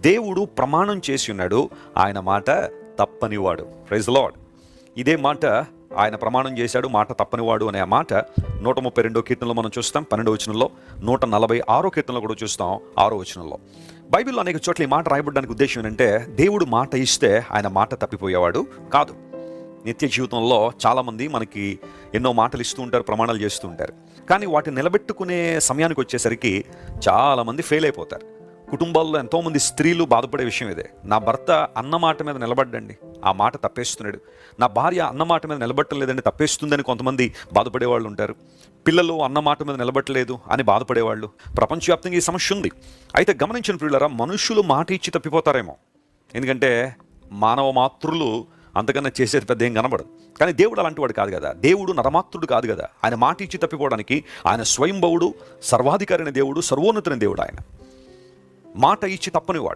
దేవుడు ప్రమాణం చేసి ఉన్నాడు, ఆయన మాట తప్పనివాడు. Praise lord. ఇదే మాట ఆయన ప్రమాణం చేశాడు, మాట తప్పనివాడు అనే ఆ మాట 132 కీర్తనలో మనం చూస్తాం, 12వ వచనంలో, 146 కీర్తనలో కూడా చూస్తాం, 6వ వచనంలో. బైబిల్లో అనేక చోట్ల ఈ మాట రాయబడడానికి ఉద్దేశం ఏంటంటే, దేవుడు మాట ఇస్తే ఆయన మాట తప్పిపోయేవాడు కాదు. నిత్య జీవితంలో చాలామంది మనకి ఎన్నో మాటలు ఇస్తూ ఉంటారు, ప్రమాణాలు చేస్తూ ఉంటారు. కానీ వాటిని నిలబెట్టుకునే సమయానికి వచ్చేసరికి చాలామంది ఫెయిల్ అయిపోతారు. కుటుంబాల్లో ఎంతోమంది స్త్రీలు బాధపడే విషయం ఇదే. నా భర్త అన్న మాట మీద నిలబడ్డండి, ఆ మాట తప్పేస్తున్నాడు. నా భార్య అన్న మాట మీద నిలబట్టలేదండి, తప్పేస్తుందని కొంతమంది బాధపడేవాళ్ళు ఉంటారు. పిల్లలు అన్న మాట మీద నిలబట్టలేదు అని బాధపడేవాళ్ళు. ప్రపంచవ్యాప్తంగా ఈ సమస్య ఉంది. అయితే గమనించిన ప్రియులారా, మనుషులు మాట ఇచ్చి తప్పిపోతారేమో, ఎందుకంటే మానవ మాతృలు అంతకన్నా చేసేది పెద్ద ఏం కనబడదు. కానీ దేవుడు అలాంటి వాడు కాదు కదా. దేవుడు నరమాత్రుడు కాదు కదా. ఆయన మాట ఇచ్చి తప్పిపోవడానికి ఆయన స్వయంభవుడు, సర్వాధికారైన దేవుడు, సర్వోన్నతుని దేవుడు. ఆయన మాట ఇచ్చి తప్పనివాడు.